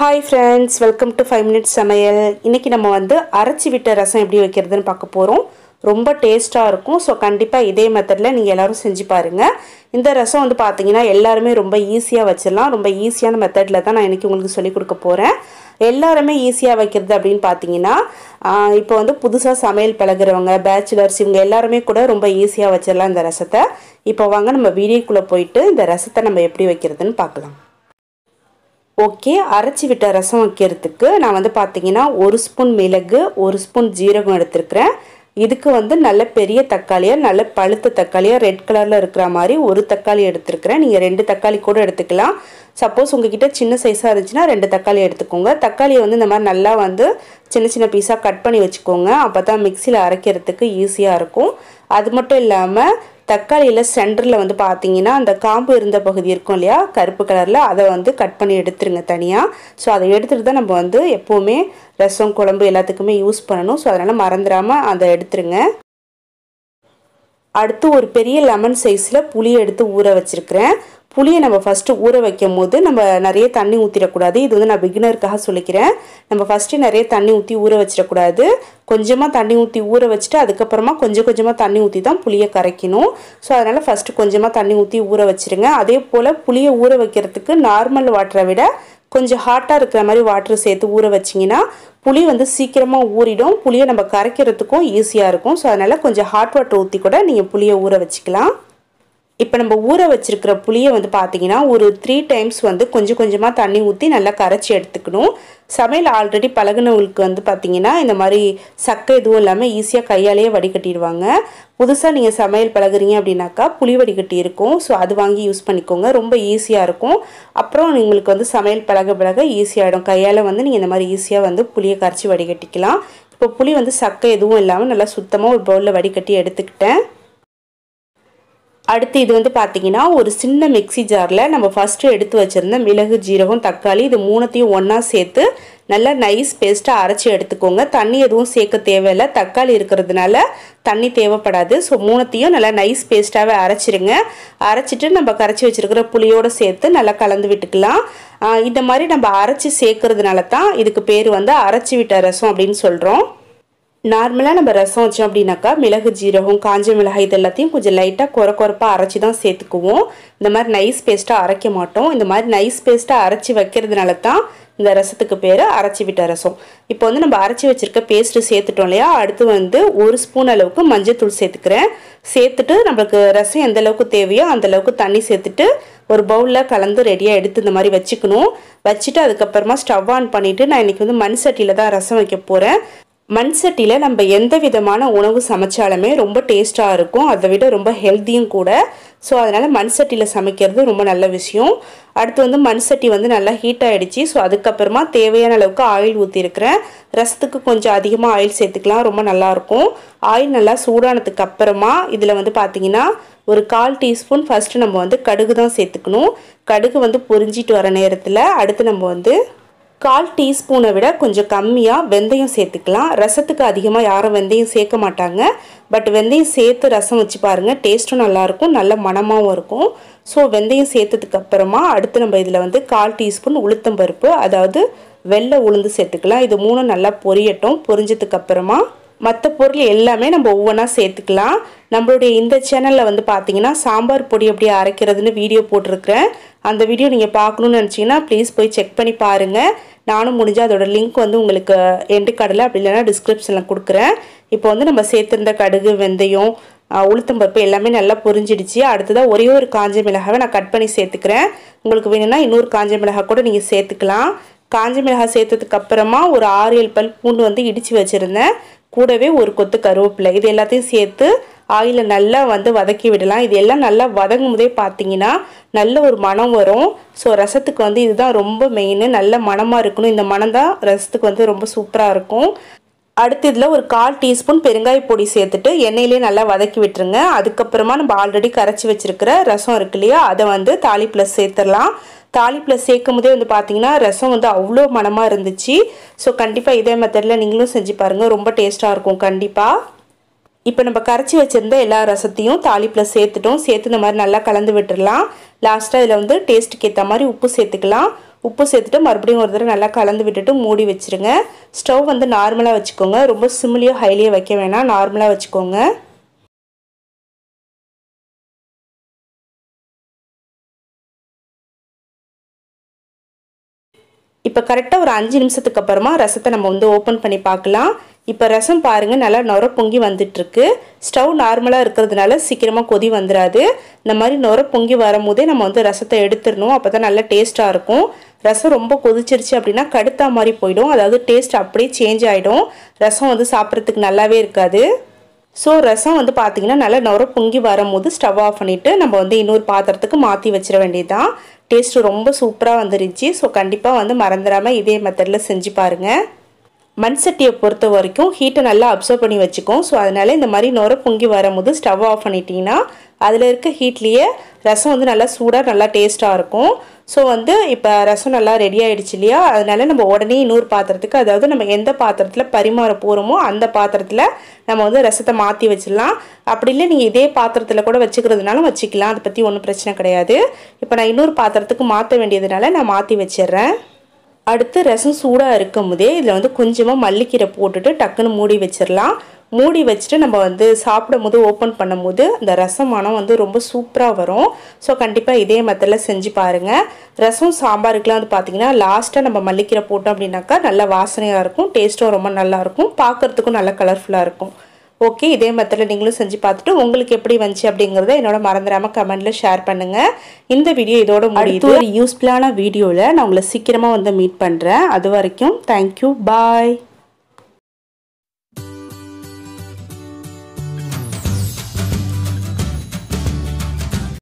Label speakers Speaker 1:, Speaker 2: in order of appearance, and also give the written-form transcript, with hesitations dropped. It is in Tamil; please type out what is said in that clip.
Speaker 1: Hi friends, welcome to 5 minutes Samayal. இன்னைக்கு நம்ம வந்து அரைச்சி விட்ட ரசம் எப்படி வைக்கிறதுன்னு பார்க்க போறோம். ரொம்ப டேஸ்டா இருக்கும். சோ கண்டிப்பா இதே மெத்தட்ல நீங்க எல்லாரும் செஞ்சு பாருங்க. இந்த ரசம் வந்து பாத்தீங்கன்னா எல்லாரும் ரொம்ப ஈஸியா வச்சிரலாம். ரொம்ப ஈஸியான மெத்தட்ல தான் நான் இன்னைக்கு உங்களுக்கு சொல்லி கொடுக்க போறேன். எல்லாரும் ஈஸியா வைக்கிறது அப்படினு பாத்தீங்கன்னா இப்போ வந்து புதுசா சமையல் பழகுறவங்க, பேச்சுலர்ஸ் இவங்க எல்லாரும் கூட ரொம்ப ஈஸியா வச்சிரலாம் இந்த ரசத்தை. இப்போ வாங்க நம்ம வீடியோக்குள்ள போயிட்டு இந்த ரசத்தை நம்ம எப்படி வைக்கிறதுன்னு பார்க்கலாம். ஓகே, அரைச்சி விட்ட ரசம் வைக்கிறதுக்கு நான் வந்து பாத்தீங்கன்னா 1 ஸ்பூன் மிளகு, 1 ஸ்பூன் ஜீரகம் எடுத்துக்கிறேன். இதுக்கு வந்து நல்ல பெரிய தக்காளியா, நல்ல பழுத்த தக்காளியா ரெட் கலர்ல இருக்கிற மாதிரி ஒரு தக்காளி எடுத்துக்கிறேன். நீங்க 2 தக்காளி கூட எடுத்துக்கலாம். சப்போஸ் உங்ககிட்ட சின்ன சைஸா இருந்துச்சுனா 2 தக்காளி எடுத்துக்கோங்க. தக்காளியை வந்து இந்த மாதிரி நல்லா வந்து சின்ன சின்ன பீஸா கட் பண்ணி வச்சுக்கோங்க. அப்பதான் மிக்ஸில அரைக்கிறதுக்கு ஈஸியா இருக்கும். அது மட்டும் இல்லாம தக்காளியில சென்டர்ல வந்து பாத்தீங்கன்னா அந்த காம்பு இருந்த பகுதி இருக்கும் இல்லையா, கருப்பு கலர்ல, அதை வந்து கட் பண்ணி எடுத்துருங்க தனியா. ஸோ அதை எடுத்துட்டு தான் நம்ம வந்து எப்பவுமே ரசம் குழம்பு எல்லாத்துக்குமே யூஸ் பண்ணணும். ஸோ அதனால மறந்துடாம அதை எடுத்துருங்க. அடுத்து ஒரு பெரிய லெமன் சைஸ்ல புளி எடுத்து ஊற வச்சிருக்கிறேன். புளியை நம்ம ஃபர்ஸ்ட் ஊற வைக்கும் போது நம்ம நிறைய தண்ணி ஊற்றிடக்கூடாது. இது வந்து நான் பிகினருக்காக சொல்லிக்கிறேன். நம்ம ஃபர்ஸ்ட் நிறைய தண்ணி ஊற்றி ஊற வச்சிடக்கூடாது. கொஞ்சமாக தண்ணி ஊற்றி ஊற வச்சுட்டு அதுக்கப்புறமா கொஞ்சமாக தண்ணி ஊற்றி தான் புளியை கரைக்கணும். ஸோ அதனால் ஃபர்ஸ்ட் கொஞ்சமாக தண்ணி ஊற்றி ஊற வச்சிருங்க. அதே போல் புளியை ஊற வைக்கிறதுக்கு நார்மல் வாட்டரை விட கொஞ்சம் ஹாட்டாக இருக்கிற மாதிரி வாட்டர் சேர்த்து ஊற வச்சிங்கன்னா புளி வந்து சீக்கிரமாக ஊறிடும். புளியை நம்ம கரைக்கிறதுக்கும் ஈஸியாக இருக்கும். ஸோ அதனால் கொஞ்சம் ஹாட் வாட்டர் ஊற்றி கூட நீங்கள் புளியை ஊற வச்சுக்கலாம். இப்போ நம்ம ஊற வச்சிருக்கிற புளியை வந்து பார்த்தீங்கன்னா ஒரு 3 டைம்ஸ் வந்து கொஞ்சமாக தண்ணி ஊற்றி நல்லா கரைச்சி எடுத்துக்கணும். சமையல் ஆல்ரெடி பழகுனவங்களுக்கு வந்து பார்த்தீங்கன்னா இந்த மாதிரி சக்கை எதுவும் இல்லாமல் ஈஸியாக கையாலேயே வடிகட்டிடுவாங்க. புதுசாக நீங்கள் சமையல் பழகுறீங்க அப்படின்னாக்கா புளி வடிகட்டி இருக்கும். ஸோ அது வாங்கி யூஸ் பண்ணிக்கோங்க. ரொம்ப ஈஸியாக இருக்கும். அப்புறம் உங்களுக்கு வந்து சமையல் பழக ஈஸியாகிடும். கையால் வந்து நீங்கள் இந்த மாதிரி ஈஸியாக வந்து புளியை கரைச்சி வடிகட்டிக்கலாம். இப்போ புளி வந்து சக்கை எதுவும் இல்லாமல் நல்லா சுத்தமாக ஒரு பவுலில் வடிகட்டி எடுத்துக்கிட்டேன். அடுத்து இது வந்து பார்த்தீங்கன்னா ஒரு சின்ன மிக்ஸி ஜாரில் நம்ம ஃபஸ்ட்டு எடுத்து வச்சுருந்த மிளகு, ஜீரகம், தக்காளி இது மூணுத்தையும் ஒன்றா சேர்த்து நல்லா நைஸ் பேஸ்ட்டாக அரைச்சி எடுத்துக்கோங்க. தண்ணி எதுவும் சேர்க்க தேவையில்லை. தக்காளி இருக்கிறதுனால தண்ணி தேவைப்படாது. ஸோ மூணுத்தையும் நல்லா நைஸ் பேஸ்ட்டாகவே அரைச்சிருங்க. அரைச்சிட்டு நம்ம கரைச்சி வச்சுருக்கிற புளியோடு சேர்த்து நல்லா கலந்து விட்டுக்கலாம். இந்த மாதிரி நம்ம அரைச்சி சேர்க்கறதுனால தான் இதுக்கு பேர் வந்து அரைச்சி விட்ட ரசம் அப்படின்னு சொல்கிறோம். நார்மலாக நம்ம ரசம் வச்சோம் அப்படின்னாக்கா மிளகு, ஜீரகம், காஞ்ச மிளகாய் இது எல்லாத்தையும் கொஞ்சம் லைட்டாக குறைப்பாக அரைச்சி தான் சேர்த்துக்குவோம். இந்த மாதிரி நைஸ் பேஸ்ட்டாக அரைக்க மாட்டோம். இந்த மாதிரி நைஸ் பேஸ்ட்டாக அரைச்சி வைக்கிறதுனால தான் இந்த ரசத்துக்கு பேர் அரைச்சி விட்ட ரசம். இப்போ வந்து நம்ம அரைச்சி வச்சிருக்க பேஸ்ட்டு சேர்த்துட்டோம் இல்லையா. அடுத்து வந்து 1 ஸ்பூன் அளவுக்கு மஞ்சள் சேர்த்துக்கிறேன். சேர்த்துட்டு நம்மளுக்கு ரசம் எந்த அளவுக்கு தேவையோ அந்த அளவுக்கு தண்ணி சேர்த்துட்டு ஒரு பவுலில் கலந்து ரெடியாக எடுத்து இந்த மாதிரி வச்சுக்கணும். வச்சுட்டு அதுக்கப்புறமா ஸ்டவ் ஆன் பண்ணிவிட்டு நான் இன்றைக்கி வந்து மண் சட்டியில் தான் ரசம் வைக்க போகிறேன். மண் சட்டியில் நம்ம எந்த விதமான உணவு சமைச்சாலுமே ரொம்ப டேஸ்ட்டாக இருக்கும். அதை விட ரொம்ப ஹெல்த்தியும் கூட. ஸோ அதனால் மண் சட்டியில் சமைக்கிறது ரொம்ப நல்ல விஷயம். அடுத்து வந்து மண் சட்டி வந்து நல்லா ஹீட் ஆகிடுச்சு. ஸோ அதுக்கப்புறமா தேவையான அளவுக்கு ஆயில் ஊற்றிருக்கிறேன். ரசத்துக்கு கொஞ்சம் அதிகமாக ஆயில் சேர்த்துக்கலாம், ரொம்ப நல்லாயிருக்கும். ஆயில் நல்லா சூடானதுக்கு அப்புறமா இதில் வந்து பார்த்திங்கன்னா ஒரு 1/4 டீஸ்பூன் ஃபஸ்ட்டு நம்ம வந்து கடுகு தான் சேர்த்துக்கணும். கடுகு வந்து பொரிஞ்சிட்டு வர நேரத்தில் அடுத்து நம்ம வந்து 1/4 டீஸ்பூனை விட கொஞ்சம் கம்மியாக வெந்தயம் சேர்த்துக்கலாம். ரசத்துக்கு அதிகமாக யாரும் வெந்தயம் சேர்க்க மாட்டாங்க. பட் வெந்தயம் சேர்த்து ரசம் வச்சு பாருங்கள், டேஸ்ட்டும் நல்லாயிருக்கும், நல்ல மணமாகவும் இருக்கும். ஸோ வெந்தயம் சேர்த்ததுக்கு அப்புறமா அடுத்து நம்ம இதில் வந்து 1/4 டீஸ்பூன் உளுத்தம்பருப்பு, அதாவது வெள்ளை உளுந்து சேர்த்துக்கலாம். இது 3 நல்லா பொரியட்டும். பொரிஞ்சதுக்கு அப்புறமா மற்ற பொருள் எல்லாமே நம்ம ஒவ்வொன்றா சேர்த்துக்கலாம். நம்மளுடைய இந்த சேனலில் வந்து பார்த்தீங்கன்னா சாம்பார் பொடி எப்படி அரைக்கிறதுன்னு வீடியோ போட்டிருக்கிறேன். அந்த வீடியோ நீங்கள் பார்க்கணுன்னு நினச்சிங்கன்னா ப்ளீஸ் போய் செக் பண்ணி பாருங்கள். நானும் முடிஞ்சால் அதோட லிங்க் வந்து உங்களுக்கு எண்டு கார்டில் அப்படி இல்லைன்னா டிஸ்கிரிப்ஷனில் கொடுக்குறேன். இப்போ வந்து நம்ம சேர்த்துருந்த கடுகு, வெந்தயம், உளுத்தம்பருப்பு எல்லாமே நல்லா பொரிஞ்சிடுச்சு. அடுத்ததாக ஒரே ஒரு காஞ்ச மிளகாவை நான் கட் பண்ணி சேர்த்துக்கிறேன். உங்களுக்கு வேணும்னா இன்னொரு காஞ்ச மிளகாய் கூட நீங்கள் சேர்த்துக்கலாம். காஞ்ச மிளகாய் சேர்த்ததுக்கு அப்புறமா ஒரு 6-7 பல் பூண்டு வந்து இடித்து வச்சுருந்தேன். கூடவே ஒரு கொத்து கருவேப்பிலை, இது எல்லாத்தையும் சேர்த்து ஆயிலில் நல்லா வந்து வதக்கி விடலாம். இது எல்லாம் நல்லா வதங்கும் போதே பார்த்தீங்கன்னா நல்ல ஒரு மணம் வரும். ஸோ ரசத்துக்கு வந்து இதுதான் ரொம்ப மெயின். நல்ல மணமாக இருக்கணும். இந்த மணம் தான் ரசத்துக்கு வந்து ரொம்ப சூப்பராக இருக்கும். அடுத்து இதில் ஒரு 1/4 டீஸ்பூன் பெருங்காய பொடி சேர்த்துட்டு எண்ணெயிலே நல்லா வதக்கி விட்டுருங்க. அதுக்கப்புறமா நம்ம ஆல்ரெடி கரைச்சி வச்சிருக்கிற ரசம் இருக்கு இல்லையா, அதை வந்து தாளிப்பில் சேர்த்துடலாம். தாளிப்பில் சேர்க்கும் போதே வந்து பார்த்தீங்கன்னா ரசம் வந்து அவ்வளோ மணமாக இருந்துச்சு. ஸோ கண்டிப்பாக இதே மெத்தடில் நீங்களும் செஞ்சு பாருங்கள், ரொம்ப டேஸ்ட்டாக இருக்கும் கண்டிப்பாக. இப்போ நம்ம கரைச்சி வச்சிருந்த எல்லா ரசத்தையும் தாளிப்பில் சேர்த்துட்டோம். சேர்த்து இந்த மாதிரி நல்லா கலந்து விட்டுறலாம். லாஸ்ட்டாக இதில் வந்து டேஸ்ட்டுக்கு ஏற்ற மாதிரி உப்பு சேர்த்துக்கலாம். உப்பு சேர்த்துட்டு மறுபடியும் ஒரு தடவை நல்லா கலந்து விட்டுட்டு மூடி வச்சுருங்க. ஸ்டவ் வந்து நார்மலாக வச்சுக்கோங்க, ரொம்ப சிம்லேயோ ஹைலியோ வைக்க வேணாம், நார்மலாக வச்சுக்கோங்க. இப்போ கரெக்டாக ஒரு 5 நிமிஷத்துக்கு அப்புறமா ரசத்தை நம்ம வந்து ஓப்பன் பண்ணி பார்க்கலாம். இப்போ ரசம் பாருங்கள் நல்லா நுர பொங்கி வந்துட்டுருக்கு. ஸ்டவ் நார்மலாக இருக்கிறதுனால சீக்கிரமாக கொதி வந்துடாது. இந்த மாதிரி நுர பொங்கி வரும்போதே நம்ம வந்து ரசத்தை எடுத்துடணும், அப்போ தான் நல்லா டேஸ்ட்டாக இருக்கும். ரசம் ரொம்ப கொதிச்சிருச்சு அப்படின்னா கடுத்தா மாதிரி போயிடும், அதாவது டேஸ்ட் அப்படியே சேஞ்ச் ஆகிடும், ரசம் வந்து சாப்பிட்றதுக்கு நல்லாவே இருக்காது. ஸோ ரசம் வந்து பார்த்திங்கன்னா நல்லா நுர பொங்கி வரும்போது ஸ்டவ் ஆஃப் பண்ணிவிட்டு நம்ம வந்து இன்னொரு பாத்திரத்துக்கு மாற்றி வச்சிட வேண்டியதுதான். டேஸ்ட்டு ரொம்ப சூப்பராக வந்துருந்துச்சு. ஸோ கண்டிப்பாக வந்து மறந்துடாமல் இதே மெத்தடில் செஞ்சு பாருங்கள். மண் சட்டியை பொறுத்த வரைக்கும் ஹீட்டை நல்லா அப்சர்வ் பண்ணி வச்சுக்கோம். ஸோ அதனால இந்த மாதிரி நுர பொங்கி வரும்போது ஸ்டவ் ஆஃப் பண்ணிட்டீங்கன்னா அதில் இருக்க ஹீட்லேயே ரசம் வந்து நல்லா சூடாக நல்லா டேஸ்ட்டாக இருக்கும். ஸோ வந்து இப்போ ரசம் நல்லா ரெடி ஆகிடுச்சு இல்லையா, அதனால நம்ம உடனே இன்னொரு பாத்திரத்துக்கு, அதாவது நம்ம எந்த பாத்திரத்தில் பரிமாற போகிறோமோ அந்த பாத்திரத்தில் நம்ம வந்து ரசத்தை மாற்றி வச்சிடலாம். அப்படி இல்லை நீங்கள் இதே பாத்திரத்தில் கூட வச்சுக்கிறதுனாலும் வச்சுக்கலாம், அதை பற்றி ஒன்றும் பிரச்சனை கிடையாது. இப்போ நான் இன்னொரு பாத்திரத்துக்கு மாற்ற வேண்டியதுனால நான் மாற்றி வச்சிடுறேன். அடுத்து ரசம் சூடாக இருக்கும் போதே இதில் வந்து கொஞ்சமாக மல்லிக்கீரை போட்டுட்டு டக்குன்னு மூடி வச்சிடலாம். மூடி வச்சுட்டு நம்ம வந்து சாப்பிடும் போது ஓப்பன் பண்ணும் போது இந்த ரசம் மனம் வந்து ரொம்ப சூப்பராக வரும். ஸோ கண்டிப்பாக இதே மெத்தடில் செஞ்சு பாருங்கள். ரசம் சாம்பாருக்குலாம் வந்து பார்த்திங்கன்னா லாஸ்ட்டாக நம்ம மல்லிக்கீரை போட்டோம் அப்படின்னாக்கா நல்லா வாசனையாக இருக்கும், டேஸ்ட்டும் ரொம்ப நல்லாயிருக்கும், பார்க்குறதுக்கும் நல்லா கலர்ஃபுல்லாக இருக்கும். ஓகே, இதே மெத்தடில் நீங்களும் செஞ்சு பார்த்துட்டு உங்களுக்கு எப்படி வந்துச்சு அப்படிங்கிறத என்னோட மறந்துடாமல் கமெண்ட்டில் ஷேர் பண்ணுங்கள். இந்த வீடியோ இதோட முடியுது. ஒரு யூஸ்ஃபுல்லான வீடியோவில் நான் உங்களை சீக்கிரமாக வந்து மீட் பண்ணுறேன். அது வரைக்கும் தேங்க்யூ, பாய்.